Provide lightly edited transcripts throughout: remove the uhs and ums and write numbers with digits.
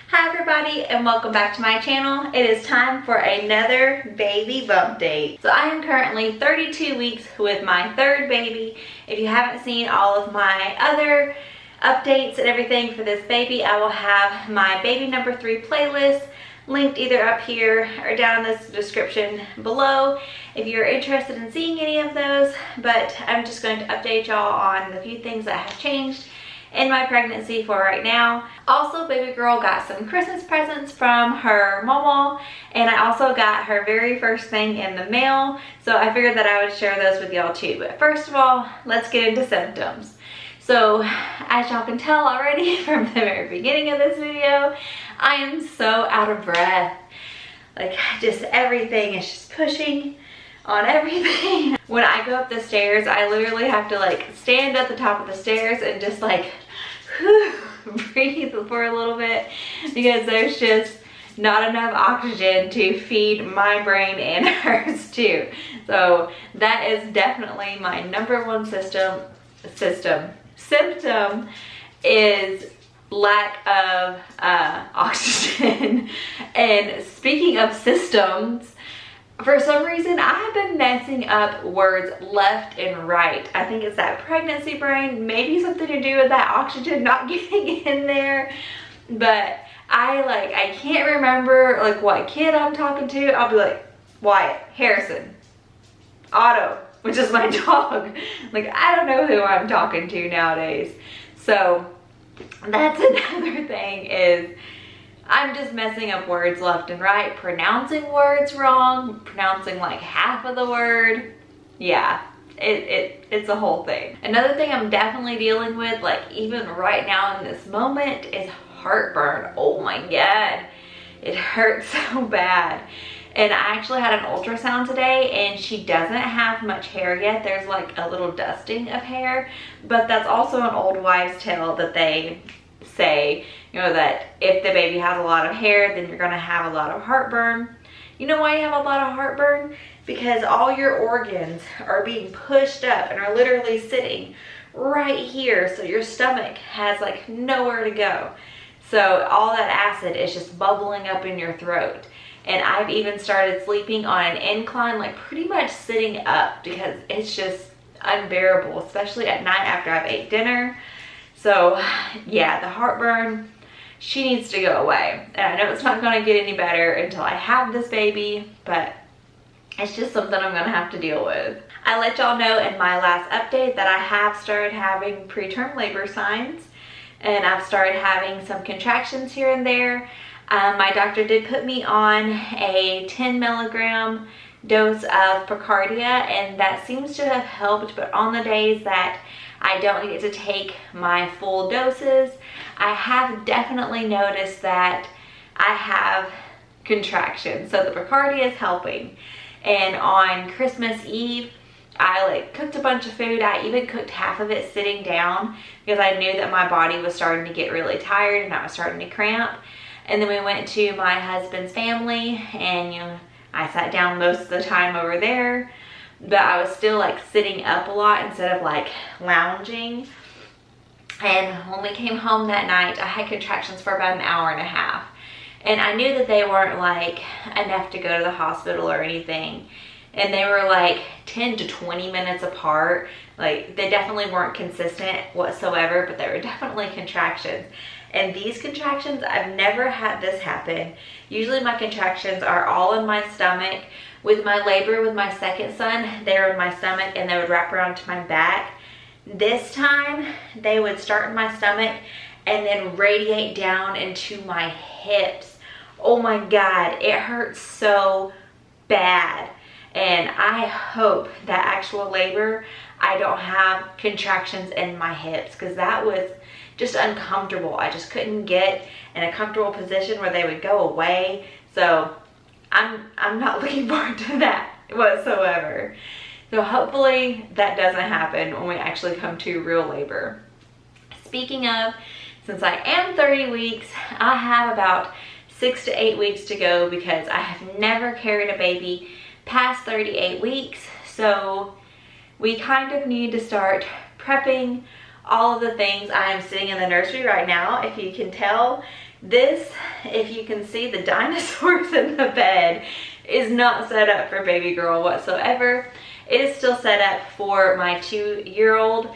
Hi everybody and welcome back to my channel. It is time for another baby bump date. So I am currently 32 weeks with my third baby. If you haven't seen all of my other updates and everything for this baby, I will have my baby number 3 playlist linked either up here or down in this description below if you're interested in seeing any of those. But I'm just going to update y'all on the few things that have changed in my pregnancy for right now. Also, baby girl got some Christmas presents from her mama, and I also got her very first thing in the mail, so I figured that I would share those with y'all too. But first of all, let's get into symptoms. So as y'all can tell already from the very beginning of this video, I am so out of breath. Like, just everything is just pushing on everything. When I go up the stairs, I literally have to like stand at the top of the stairs and just like breathe for a little bit, because there's just not enough oxygen to feed my brain and hers too. So that is definitely my number one symptom is lack of oxygen. And speaking of systems, for some reason, I have been messing up words left and right. I think it's that pregnancy brain, maybe something to do with that oxygen not getting in there. But I can't remember like what kid I'm talking to. I'll be like, Wyatt, Harrison, Otto, which is my dog. Like, I don't know who I'm talking to nowadays. So that's another thing, is I'm just messing up words left and right, pronouncing words wrong, pronouncing like half of the word. Yeah, it's a whole thing. Another thing I'm definitely dealing with, like even right now in this moment, is heartburn. Oh my God, it hurts so bad. And I actually had an ultrasound today, and she doesn't have much hair yet. There's like a little dusting of hair, but that's also an old wives' tale that they say, you know, that if the baby has a lot of hair, then you're gonna have a lot of heartburn. You know why you have a lot of heartburn? Because all your organs are being pushed up and are literally sitting right here. So your stomach has like nowhere to go. So all that acid is just bubbling up in your throat. And I've even started sleeping on an incline, like pretty much sitting up, because it's just unbearable, especially at night after I've ate dinner. So yeah, the heartburn, she needs to go away. And I know it's not gonna get any better until I have this baby, but it's just something I'm gonna have to deal with. I let y'all know in my last update that I have started having preterm labor signs, and I've started having some contractions here and there. My doctor did put me on a 10 milligram dose of Picardia, and that seems to have helped. But on the days that I don't get to take my full doses, I have definitely noticed that I have contractions. So the Picardia is helping. And on Christmas Eve, I like cooked a bunch of food. I even cooked half of it sitting down, because I knew that my body was starting to get really tired and I was starting to cramp. And then we went to my husband's family, and you know, I sat down most of the time over there, but I was still like sitting up a lot instead of like lounging. And when we came home that night, I had contractions for about an hour and a half. And I knew that they weren't like enough to go to the hospital or anything. And they were like 10 to 20 minutes apart. Like, they definitely weren't consistent whatsoever, but they were definitely contractions. And these contractions, I've never had this happen. Usually my contractions are all in my stomach. With my labor with my second son, they were in my stomach and they would wrap around to my back. This time, they would start in my stomach and then radiate down into my hips. Oh my God, it hurts so bad. And I hope that actual labor, I don't have contractions in my hips, because that was just uncomfortable. I just couldn't get in a comfortable position where they would go away. So I'm not looking forward to that whatsoever. So hopefully that doesn't happen when we actually come to real labor. Speaking of, since I am 30 weeks, I have about 6 to 8 weeks to go, because I have never carried a baby past 38 weeks. So we kind of need to start prepping all of the things. I am sitting in the nursery right now. If you can tell, this if you can see, the dinosaurs in the bed is not set up for baby girl whatsoever. It is still set up for my 2-year-old.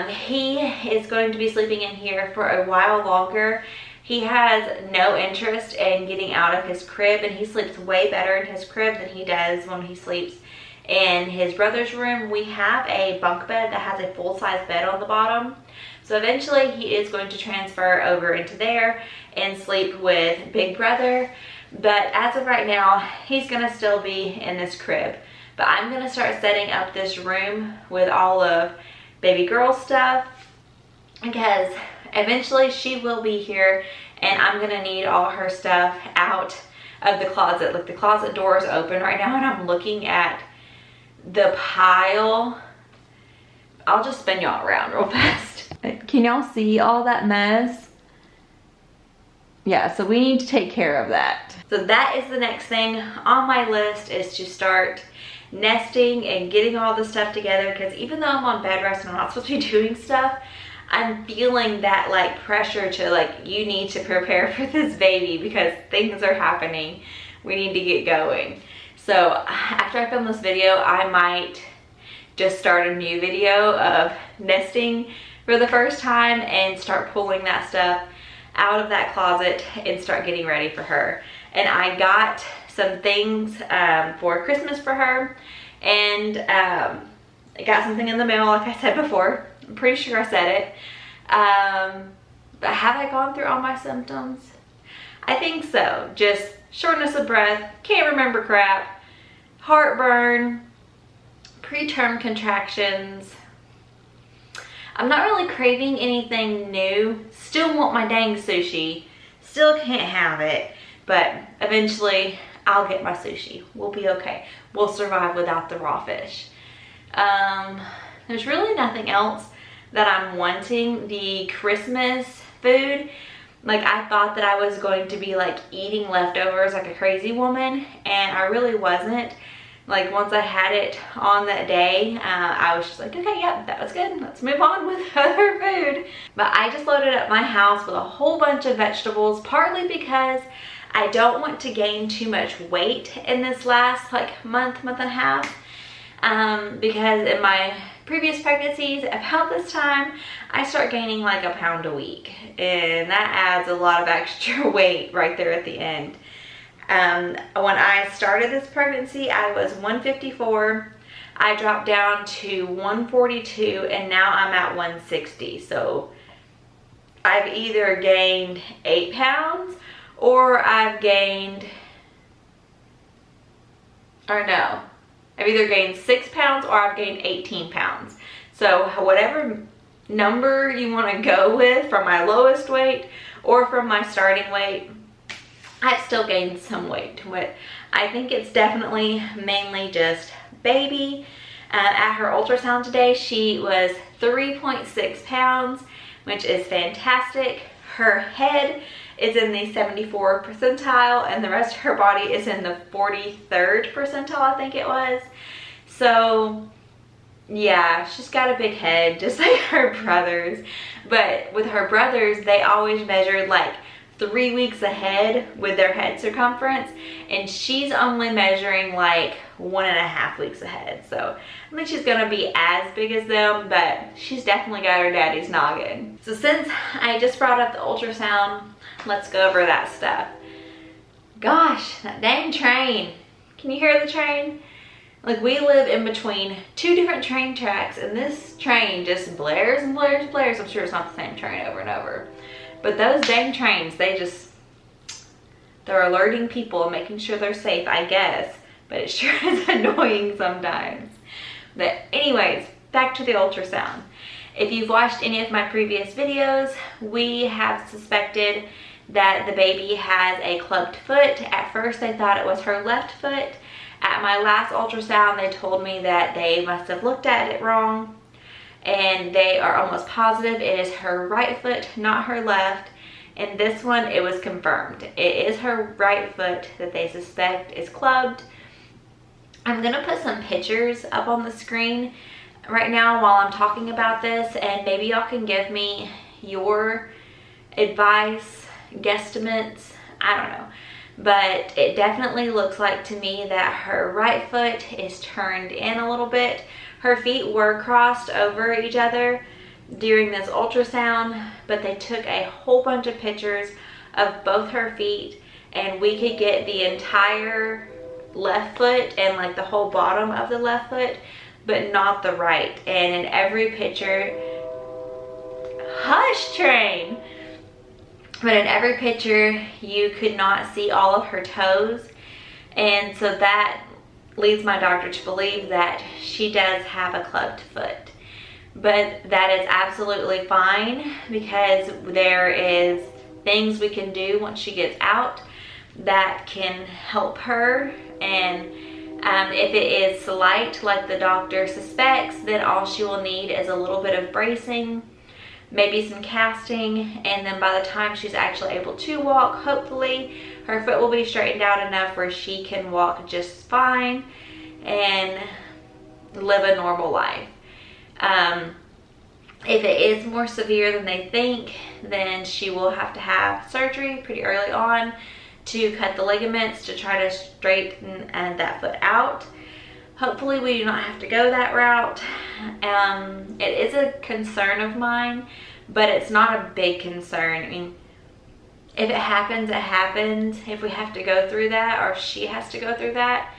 He is going to be sleeping in here for a while longer. He has no interest in getting out of his crib, and he sleeps way better in his crib than he does when he sleeps in his brother's room. We have a bunk bed that has a full-size bed on the bottom. So eventually he is going to transfer over into there and sleep with big brother. But as of right now, he's gonna still be in this crib. But I'm gonna start setting up this room with all of baby girl stuff, because eventually she will be here and I'm gonna need all her stuff out of the closet. Look, the closet door is open right now and I'm looking at the pile. I'll just spin y'all around real fast. Can y'all see all that mess? Yeah, so we need to take care of that. So that is the next thing on my list, is to start nesting and getting all the stuff together, because even though I'm on bed rest and I'm not supposed to be doing stuff, I'm feeling that like pressure to like, you need to prepare for this baby because things are happening. We need to get going. So after I film this video, I might just start a new video of nesting for the first time and start pulling that stuff out of that closet and start getting ready for her. And I got some things for Christmas for her, and I got something in the mail, like I said before. I'm pretty sure I said it. But have I gone through all my symptoms? I think so. Just shortness of breath, can't remember crap, heartburn, preterm contractions. I'm not really craving anything new. Still want my dang sushi. Still can't have it. But eventually I'll get my sushi. We'll be okay. We'll survive without the raw fish. There's really nothing else that I'm wanting. The Christmas food, like I thought that I was going to be like eating leftovers like a crazy woman, and I really wasn't. Like once I had it on that day, I was just like, okay, yep, that was good. Let's move on with other food. But I just loaded up my house with a whole bunch of vegetables, partly because I don't want to gain too much weight in this last like month and a half. Because in my previous pregnancies, about this time, I start gaining like a pound a week. And that adds a lot of extra weight right there at the end. When I started this pregnancy, I was 154. I dropped down to 142, and now I'm at 160. So I've either gained 8 pounds or I've gained, or no, I've either gained 6 pounds or I've gained 18 pounds. So whatever number you want to go with from my lowest weight or from my starting weight, I've still gained some weight. But I think it's definitely mainly just baby. At her ultrasound today, she was 3.6 pounds, which is fantastic. Her head is in the 74th percentile, and the rest of her body is in the 43rd percentile, I think it was. So yeah, she's got a big head, just like her brothers. But with her brothers, they always measured like 3 weeks ahead with their head circumference, and she's only measuring like 1.5 weeks ahead. So I think she's gonna be as big as them, but she's definitely got her daddy's noggin. So since I just brought up the ultrasound, let's go over that stuff. Gosh, that dang train. Can you hear the train? Like, we live in between 2 different train tracks, and this train just blares and blares and blares. I'm sure it's not the same train over and over. But those dang trains, they're alerting people and making sure they're safe, I guess. But it sure is annoying sometimes. But anyways, back to the ultrasound. If you've watched any of my previous videos, we have suspected that the baby has a clubbed foot. At first, they thought it was her left foot. At my last ultrasound, they told me that they must have looked at it wrong, and they are almost positive it is her right foot, not her left. And this one, it was confirmed. It is her right foot that they suspect is clubbed. I'm gonna put some pictures up on the screen right now while I'm talking about this, and maybe y'all can give me your advice, guesstimates I don't know. But it definitely looks like to me that her right foot is turned in a little bit. Her feet were crossed over each other during this ultrasound, but they took a whole bunch of pictures of both her feet, and we could get the entire left foot and like the whole bottom of the left foot, but not the right. And in every picture, hush train, but in every picture you could not see all of her toes. And so that leads my doctor to believe that she does have a clubbed foot. But that is absolutely fine, because there is things we can do once she gets out that can help her. And if it is slight, like the doctor suspects, then all she will need is a little bit of bracing, maybe some casting, and then by the time she's actually able to walk, hopefully her foot will be straightened out enough where she can walk just fine and live a normal life. If it is more severe than they think, then she will have to have surgery pretty early on to cut the ligaments to try to straighten that foot out. Hopefully we do not have to go that route. It is a concern of mine, but it's not a big concern. I mean, if it happens, it happens. If we have to go through that, or she has to go through that,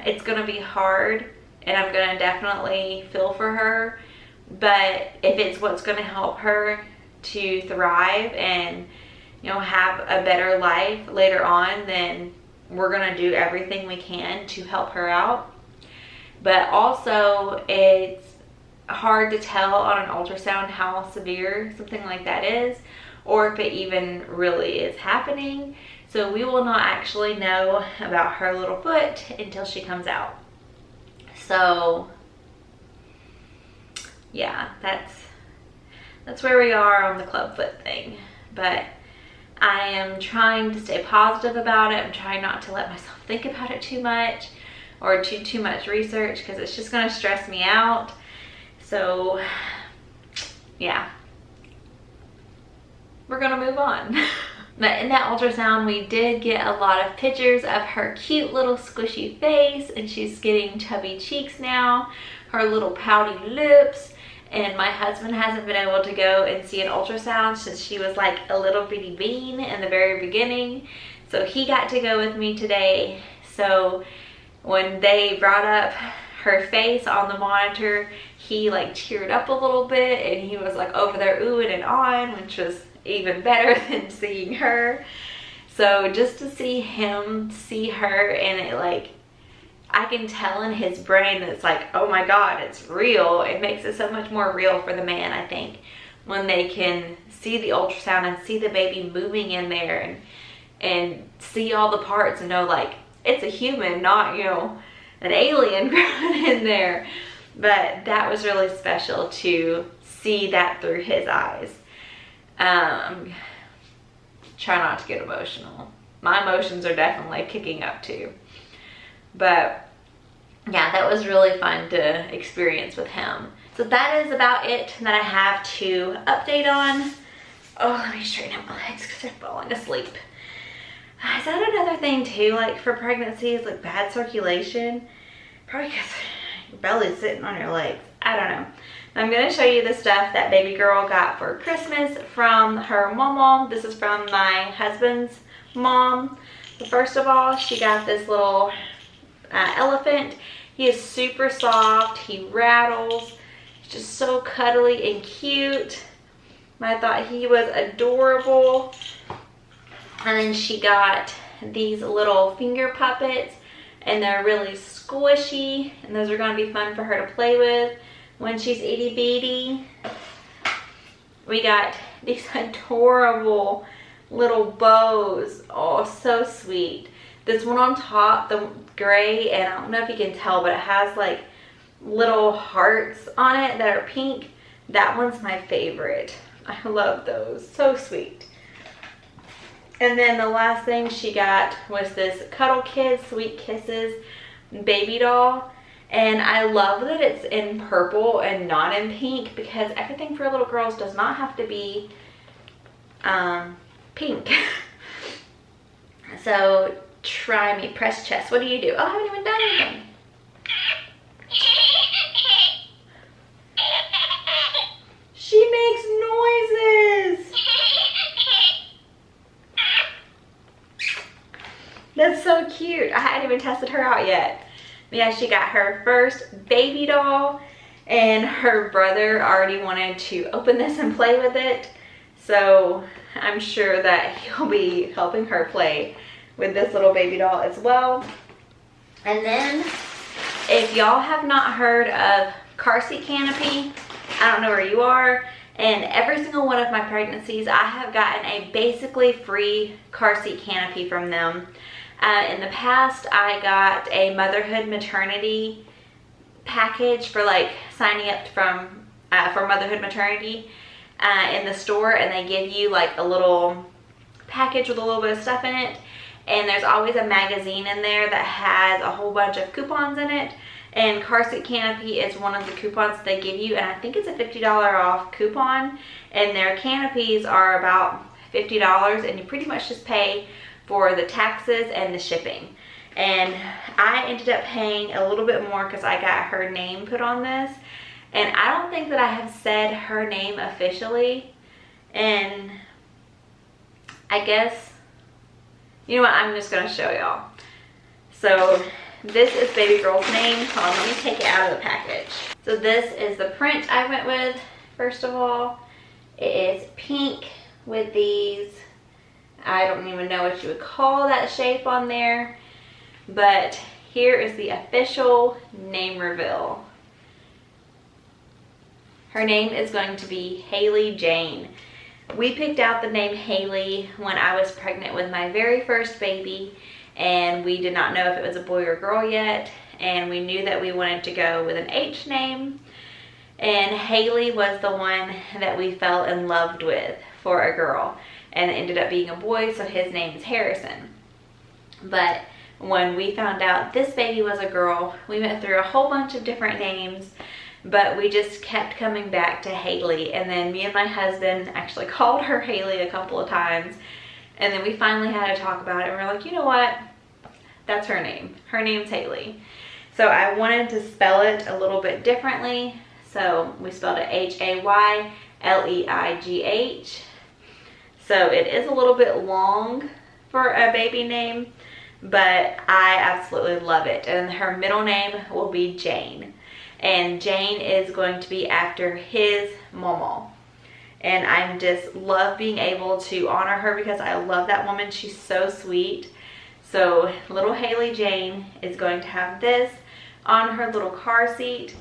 it's gonna be hard, and I'm gonna definitely feel for her. But if it's what's gonna help her to thrive and, you know, have a better life later on, then we're gonna do everything we can to help her out. But also, it's hard to tell on an ultrasound how severe something like that is, or if it even really is happening. So we will not actually know about her little foot until she comes out. So yeah, that's where we are on the clubfoot thing. But I am trying to stay positive about it. I'm trying not to let myself think about it too much or too much research, because it's just going to stress me out. So yeah, we're going to move on. But in that ultrasound, we did get a lot of pictures of her cute little squishy face, and she's getting chubby cheeks now, her little pouty lips. And my husband hasn't been able to go and see an ultrasound since she was like a little bitty bean in the very beginning. So he got to go with me today. So when they brought up her face on the monitor, he like teared up a little bit, and he was like over there oohing and ahhing, which was even better than seeing her. So just to see him see her, and it like, I can tell in his brain that it's like, oh my God, it's real. It makes it so much more real for the man, I think, when they can see the ultrasound and see the baby moving in there and see all the parts and know like it's a human, not, you know, an alien growing in there. But that was really special to see that through his eyes. Try not to get emotional. My emotions are definitely kicking up too. But yeah, that was really fun to experience with him. So that is about it that I have to update on. Oh, let me straighten out my legs because they're falling asleep. Is that another thing too, like for pregnancy, is like bad circulation? Probably because your belly's sitting on your legs. I don't know. I'm going to show you the stuff that baby girl got for Christmas from her mama. This is from my husband's mom. So first of all, she got this little elephant. He is super soft. He rattles. He's just so cuddly and cute. I thought he was adorable. And then she got these little finger puppets, and they're really squishy, and those are going to be fun for her to play with when she's itty bitty. We got these adorable little bows. Oh, so sweet. This one on top, the gray, and I don't know if you can tell, but it has like little hearts on it that are pink. That one's my favorite. I love those. So sweet. And then the last thing she got was this Cuddle Kids Sweet Kisses baby doll. And I love that it's in purple and not in pink, because everything for little girls does not have to be pink. So try me, press chest. What do you do? Oh, I haven't even done anything. She makes noises. That's so cute. I hadn't even tested her out yet. Yeah, she got her first baby doll, and her brother already wanted to open this and play with it. So I'm sure that he'll be helping her play with this little baby doll as well. And then if y'all have not heard of Seat Canopy, I don't know where you are. And every single one of my pregnancies, I have gotten a basically free Seat Canopy from them. In the past, I got a motherhood maternity package for like signing up for motherhood maternity in the store, and they give you like a little package with a little bit of stuff in it, and there's always a magazine in there that has a whole bunch of coupons in it, and Seat Canopy is one of the coupons they give you, and I think it's a $50 off coupon, and their canopies are about $50, and you pretty much just pay for the taxes and the shipping. And I ended up paying a little bit more because I got her name put on this, and I don't think that I have said her name officially. And I guess, you know what, I'm just gonna show y'all. So this is baby girl's name. Hold on, let me take it out of the package. So this is the print I went with. First of all, it is pink with these, I don't even know what you would call that shape on there, but here is the official name reveal. Her name is going to be Haley Jane. We picked out the name Haley when I was pregnant with my very first baby, and we did not know if it was a boy or girl yet, and we knew that we wanted to go with an H name, and Haley was the one that we fell in love with for a girl, and it ended up being a boy, so his name is Harrison. But when we found out this baby was a girl, we went through a whole bunch of different names, but we just kept coming back to Haley. And then me and my husband actually called her Haley a couple of times, and then we finally had to talk about it, and we're like, you know what, that's her name. Her name's Haley. So I wanted to spell it a little bit differently, so we spelled it Hayleigh. So it is a little bit long for a baby name, but I absolutely love it. And her middle name will be Jane. And Jane is going to be after his mama. And I just love being able to honor her because I love that woman. She's so sweet. So little Haley Jane is going to have this on her little car seat.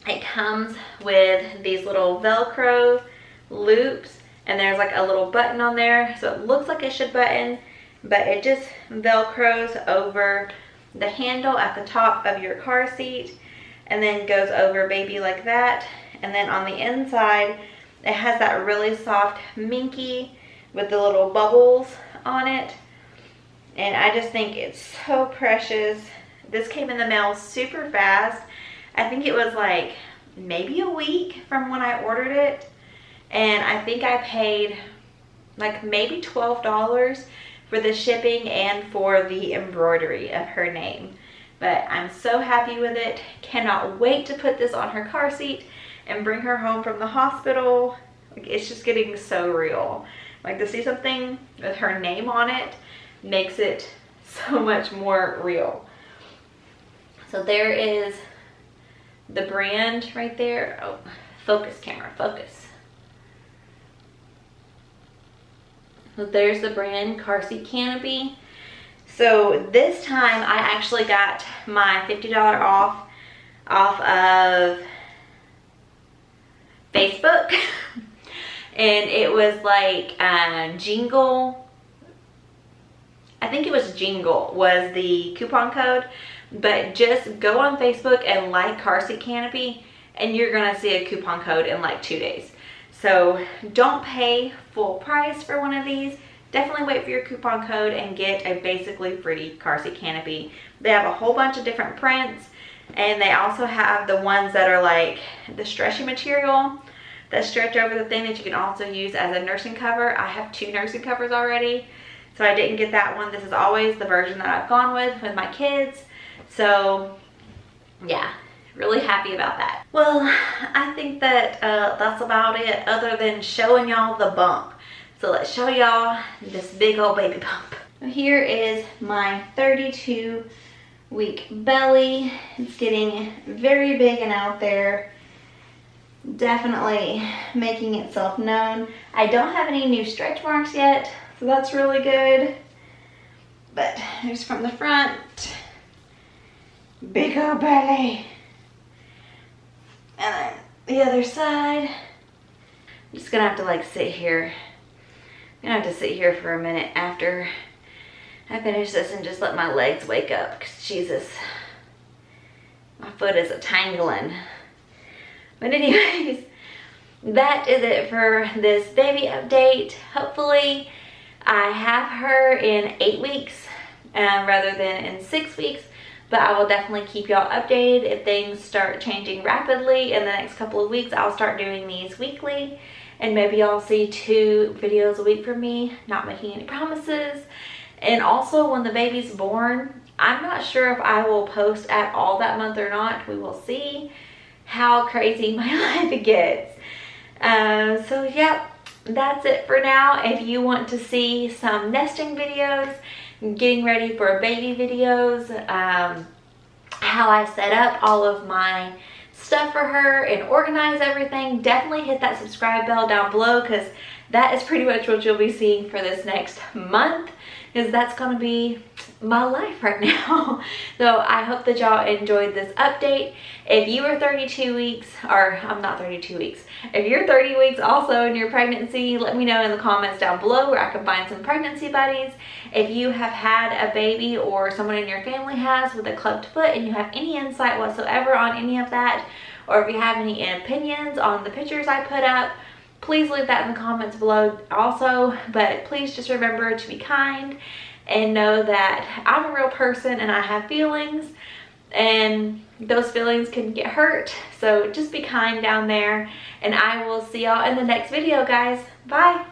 It comes with these little Velcro loops, and there's like a little button on there, so it looks like it should button, but it just Velcros over the handle at the top of your car seat, and then goes over baby like that. And then on the inside, it has that really soft minky with the little bubbles on it, and I just think it's so precious. This came in the mail super fast. I think it was like maybe a week from when I ordered it, and I think I paid like maybe $12 for the shipping and for the embroidery of her name. But I'm so happy with it. Cannot wait to put this on her car seat and bring her home from the hospital. It's just getting so real. Like, to see something with her name on it makes it so much more real. So there is the brand right there. Oh, focus camera, focus. So there's the brand, Seat Canopy. So this time I actually got my $50 off of Facebook. And it was like Jingle. I think it was Jingle was the coupon code. But just go on Facebook and like Seat Canopy, and you're gonna see a coupon code in like 2 days. So don't pay full price for one of these. Definitely wait for your coupon code and get a basically free Seat Canopy. They have a whole bunch of different prints, and they also have the ones that are like the stretchy material that stretch over the thing that you can also use as a nursing cover. I have 2 nursing covers already. So I didn't get that one. This is always the version that I've gone with my kids. So yeah, really happy about that. Well, I think that that's about it, other than showing y'all the bump. So let's show y'all this big old baby bump. Here is my 32-week belly. It's getting very big and out there. Definitely making itself known. I don't have any new stretch marks yet, so that's really good. But here's from the front. Big old belly. And then the other side. I'm just gonna have to like sit here. I'm gonna have to sit here for a minute after I finish this and just let my legs wake up, because Jesus, my foot is a-tangling. But anyways, that is it for this baby update. Hopefully I have her in 8 weeks rather than in 6 weeks. But I will definitely keep y'all updated. If things start changing rapidly in the next couple of weeks, I'll start doing these weekly. And maybe y'all see 2 videos a week from me, not making any promises. And also when the baby's born, I'm not sure if I will post at all that month or not. We will see how crazy my life gets. So yep, that's it for now. If you want to see some nesting videos, getting ready for baby videos, how I set up all of my stuff for her and organize everything, definitely hit that subscribe bell down below, because that is pretty much what you'll be seeing for this next month, because that's going to be my life right now. So I hope that y'all enjoyed this update. If you are 32 weeks, or I'm not 32 weeks, if you're 30 weeks also in your pregnancy, let me know in the comments down below where I can find some pregnancy buddies. If you have had a baby or someone in your family has with a clubbed foot and you have any insight whatsoever on any of that, or if you have any opinions on the pictures I put up, please leave that in the comments below also. But please just remember to be kind and know that I'm a real person and I have feelings, and those feelings can get hurt. So just be kind down there, and I will see y'all in the next video, guys. Bye.